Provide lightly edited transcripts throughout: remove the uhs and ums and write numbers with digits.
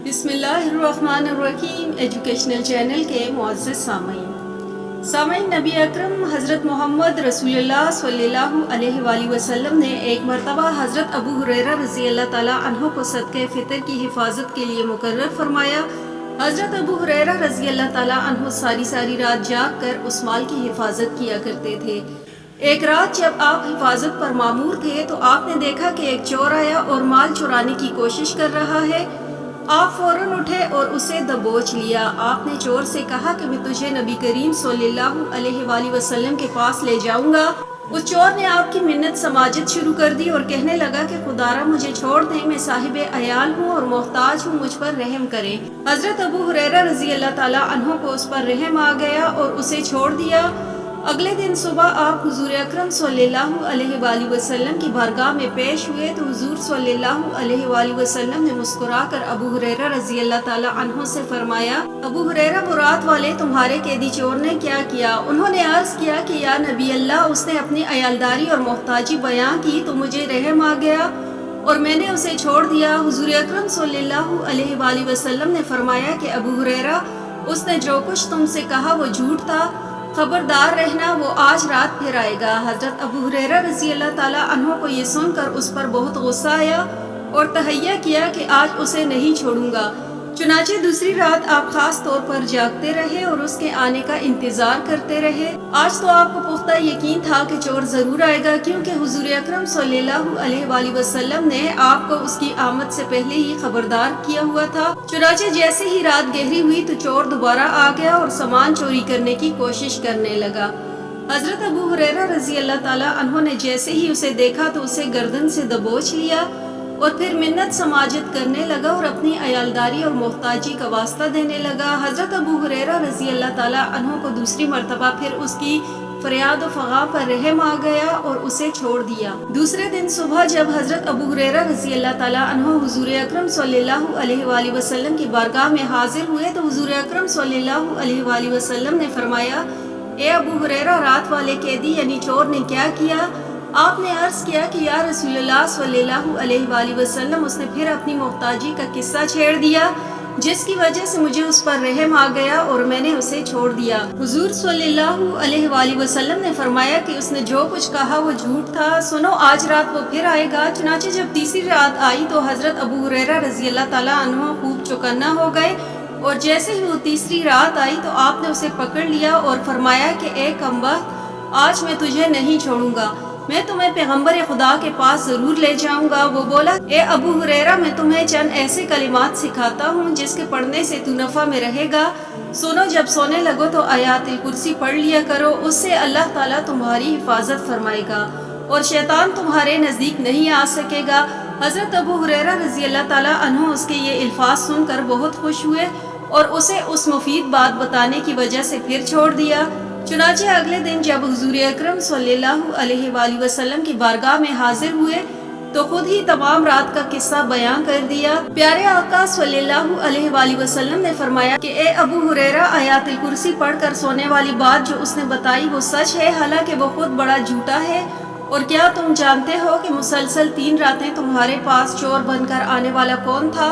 بسم اللہ الرحمن الرحیم ایجوکیشنل چینل کے معزز سامعین، نبی اکرم حضرت محمد رسول اللہ صلی اللہ علیہ وآلہ وسلم نے ایک مرتبہ حضرت ابو ہریرہ رضی اللہ تعالیٰ عنہ کو صدقہ فطر کی حفاظت کے لیے مقرر فرمایا۔ حضرت ابو ہریرہ رضی اللہ تعالیٰ عنہ ساری رات جاگ کر اس مال کی حفاظت کیا کرتے تھے۔ ایک رات جب آپ حفاظت پر مامور تھے تو آپ نے دیکھا کہ ایک چور آیا اور مال چرانے کی کوشش کر رہا ہے۔ آپ فوراً اٹھے اور اسے دبوچ لیا۔ آپ نے چور سے کہا کہ میں تجھے نبی کریم صلی اللہ علیہ وآلہ وسلم کے پاس لے جاؤں گا۔ اس چور نے آپ کی منت سماجت شروع کر دی اور کہنے لگا کہ خدارا مجھے چھوڑ دیں، میں صاحب عیال ہوں اور محتاج ہوں، مجھ پر رحم کریں۔ حضرت ابو ہریرہ رضی اللہ تعالیٰ عنہ کو اس پر رحم آ گیا اور اسے چھوڑ دیا۔ اگلے دن صبح آپ حضور اکرم صلی اللہ علیہ وآلہ وسلم کی بارگاہ میں پیش ہوئے تو حضور صلی اللہ علیہ وآلہ وسلم نے مسکرا کر ابو ہریرہ رضی اللہ تعالیٰ عنہ سے فرمایا، ابو ہریرہ برات والے تمہارے قیدی چور نے کیا کیا؟ انہوں نے عرض کیا کہ یا نبی اللہ، اس نے اپنی عیالداری اور محتاجی بیان کی تو مجھے رحم آ گیا اور میں نے اسے چھوڑ دیا۔ حضور اکرم صلی اللہ علیہ وآلہ وسلم نے فرمایا کہ ابو ہریرہ، اس نے جو کچھ تم سے کہا وہ جھوٹ تھا، خبردار رہنا، وہ آج رات پھر آئے گا۔ حضرت ابو ہریرہ رضی اللہ تعالیٰ عنہ کو یہ سن کر اس پر بہت غصہ آیا اور تہیہ کیا کہ آج اسے نہیں چھوڑوں گا۔ چنانچہ دوسری رات آپ خاص طور پر جاگتے رہے اور اس کے آنے کا انتظار کرتے رہے۔ آج تو آپ کو پختہ یقین تھا کہ چور ضرور آئے گا، کیونکہ حضور اکرم صلی اللہ علیہ وآلہ وسلم نے آپ کو اس کی آمد سے پہلے ہی خبردار کیا ہوا تھا۔ چنانچہ جیسے ہی رات گہری ہوئی تو چور دوبارہ آ گیا اور سامان چوری کرنے کی کوشش کرنے لگا۔ حضرت ابو ہریرہ رضی اللہ تعالیٰ عنہ نے جیسے ہی اسے دیکھا تو اسے گردن سے دبوچ لیا اور پھر منت سماجت کرنے لگا اور اپنی عیالداری اور محتاجی کا واسطہ دینے لگا۔ حضرت ابو ہریرہ رضی اللہ تعالیٰ عنہ کو دوسری مرتبہ پھر اس کی فریاد و فغاں پر رحم آ گیا اور اسے چھوڑ دیا۔ دوسرے دن صبح جب حضرت ابو ہریرہ رضی اللہ تعالیٰ عنہ حضور اکرم صلی اللہ علیہ وآلہ وسلم کی بارگاہ میں حاضر ہوئے تو حضور اکرم صلی اللہ علیہ وآلہ وسلم نے فرمایا، اے ابو ہریرہ، رات والے قیدی یعنی چور نے کیا کیا؟ آپ نے عرض کیا کہ یا رسول اللہ صلی اللہ علیہ وآلہ وسلم، اس نے پھر اپنی محتاجی کا قصہ چھیڑ دیا جس کی وجہ سے مجھے اس پر رحم آ گیا اور میں نے اسے چھوڑ دیا۔ حضور صلی اللہ علیہ وآلہ وسلم نے فرمایا کہ اس نے جو کچھ کہا وہ جھوٹ تھا، سنو آج رات وہ پھر آئے گا۔ چنانچہ جب تیسری رات آئی تو حضرت ابو ہریرہ رضی اللہ تعالیٰ عنہ خوب چوکنا ہو گئے اور جیسے ہی وہ تیسری رات آئی تو آپ نے اسے پکڑ لیا اور فرمایا کہ اے کمبخت، آج میں تجھے نہیں چھوڑوں گا، میں تمہیں پیغمبر خدا کے پاس ضرور لے جاؤں گا۔ وہ بولا، اے ابو ہریرہ، میں تمہیں چند ایسے کلمات سکھاتا ہوں جس کے پڑھنے سے تو نفع میں رہے گا۔ سنو، جب سونے لگو تو آیات الکرسی پڑھ لیا کرو، اس سے اللہ تعالیٰ تمہاری حفاظت فرمائے گا اور شیطان تمہارے نزدیک نہیں آ سکے گا۔ حضرت ابو ہریرہ رضی اللہ تعالیٰ عنہ اس کے یہ الفاظ سن کر بہت خوش ہوئے اور اسے اس مفید بات بتانے کی وجہ سے پھر چھوڑ دیا۔ چنانچہ اگلے دن جب حضور اکرم صلی اللہ علیہ وآلہ وسلم کی بارگاہ میں حاضر ہوئے تو خود ہی تمام رات کا قصہ بیان کر دیا۔ پیارے آقا صلی اللہ علیہ وآلہ وسلم نے فرمایا کہ اے ابو ہریرہ، آیات الکرسی پڑھ کر سونے والی بات جو اس نے بتائی وہ سچ ہے، حالانکہ وہ خود بڑا جھوٹا ہے۔ اور کیا تم جانتے ہو کہ مسلسل 3 راتیں تمہارے پاس چور بن کر آنے والا کون تھا؟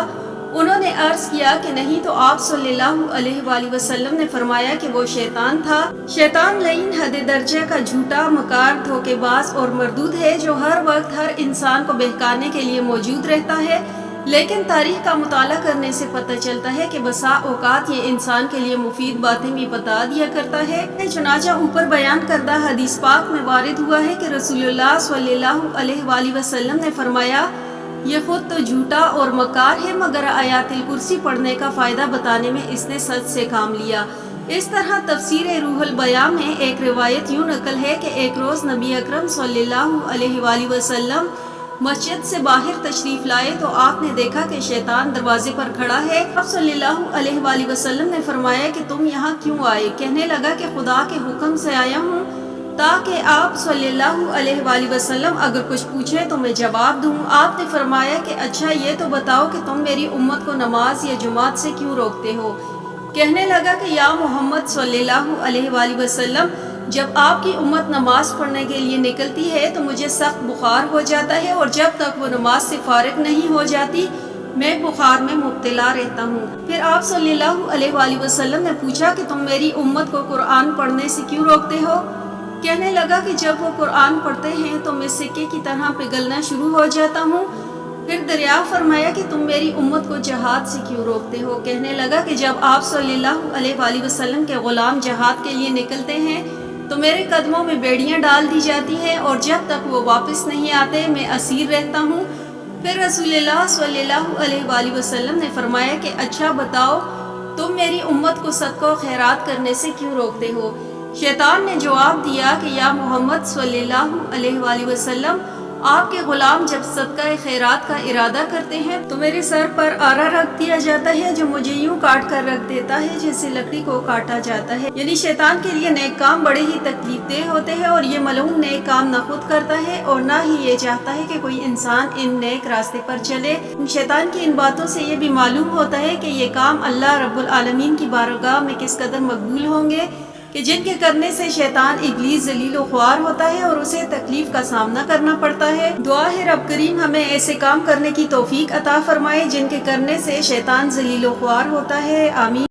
انہوں نے عرض کیا کہ نہیں، تو آپ صلی اللہ علیہ وآلہ وسلم نے فرمایا کہ وہ شیطان تھا۔ شیطان لعین حد درجے کا جھوٹا، مکار، دھوکے باز اور مردود ہے جو ہر وقت ہر انسان کو بہکانے کے لیے موجود رہتا ہے، لیکن تاریخ کا مطالعہ کرنے سے پتہ چلتا ہے کہ بسا اوقات یہ انسان کے لیے مفید باتیں بھی بتا دیا کرتا ہے۔ چنانچہ اوپر بیان کردہ حدیث پاک میں وارد ہوا ہے کہ رسول اللہ صلی اللہ علیہ وآلہ وسلم نے فرمایا، یہ خود تو جھوٹا اور مکار ہے مگر آیات الکرسی پڑھنے کا فائدہ بتانے میں اس نے سچ سے کام لیا۔ اس طرح تفسیر روح البیاں میں ایک روایت یوں نقل ہے کہ ایک روز نبی اکرم صلی اللہ علیہ وآلہ وسلم مسجد سے باہر تشریف لائے تو آپ نے دیکھا کہ شیطان دروازے پر کھڑا ہے۔ آپ صلی اللہ علیہ وآلہ وسلم نے فرمایا کہ تم یہاں کیوں آئے؟ کہنے لگا کہ خدا کے حکم سے آیا ہوں تاکہ آپ صلی اللہ علیہ وآلہ وسلم اگر کچھ پوچھیں تو میں جواب دوں۔ آپ نے فرمایا کہ اچھا یہ تو بتاؤ کہ تم میری امت کو نماز یا جماعت سے کیوں روکتے ہو؟ کہنے لگا کہ یا محمد صلی اللہ علیہ وآلہ وسلم، جب آپ کی امت نماز پڑھنے کے لیے نکلتی ہے تو مجھے سخت بخار ہو جاتا ہے اور جب تک وہ نماز سے فارغ نہیں ہو جاتی میں بخار میں مبتلا رہتا ہوں۔ پھر آپ صلی اللہ علیہ وآلہ وسلم نے پوچھا کہ تم میری امت کو قرآن پڑھنے سے کیوں روکتے ہو؟ کہنے لگا کہ جب وہ قرآن پڑھتے ہیں تو میں سکے کی طرح پگھلنا شروع ہو جاتا ہوں۔ پھر دریافت فرمایا کہ تم میری امت کو جہاد سے کیوں روکتے ہو؟ کہنے لگا کہ جب آپ صلی اللہ علیہ وآلہ وسلم کے غلام جہاد کے لیے نکلتے ہیں تو میرے قدموں میں بیڑیاں ڈال دی جاتی ہیں اور جب تک وہ واپس نہیں آتے میں اسیر رہتا ہوں۔ پھر رسول اللہ صلی اللہ علیہ وآلہ وسلم نے فرمایا کہ اچھا بتاؤ تم میری امت کو صدقہ و خیرات کرنے سے کیوں روکتے ہو؟ شیطان نے جواب دیا کہ یا محمد صلی اللہ علیہ وآلہ وسلم، آپ کے غلام جب صدقہ خیرات کا ارادہ کرتے ہیں تو میرے سر پر آرا رکھ دیا جاتا ہے جو مجھے یوں کاٹ کر رکھ دیتا ہے جیسے لکڑی کو کاٹا جاتا ہے۔ یعنی شیطان کے لیے نیک کام بڑے ہی تکلیف دہ ہوتے ہیں اور یہ ملعون نیک کام نہ خود کرتا ہے اور نہ ہی یہ چاہتا ہے کہ کوئی انسان ان نیک راستے پر چلے۔ شیطان کی ان باتوں سے یہ بھی معلوم ہوتا ہے کہ یہ کام اللہ رب العالمین کی بارگاہ میں کس قدر مقبول ہوں گے کہ جن کے کرنے سے شیطان ابلیس ذلیل و خوار ہوتا ہے اور اسے تکلیف کا سامنا کرنا پڑتا ہے۔ دعا ہے رب کریم ہمیں ایسے کام کرنے کی توفیق عطا فرمائے جن کے کرنے سے شیطان ذلیل و خوار ہوتا ہے۔ آمین۔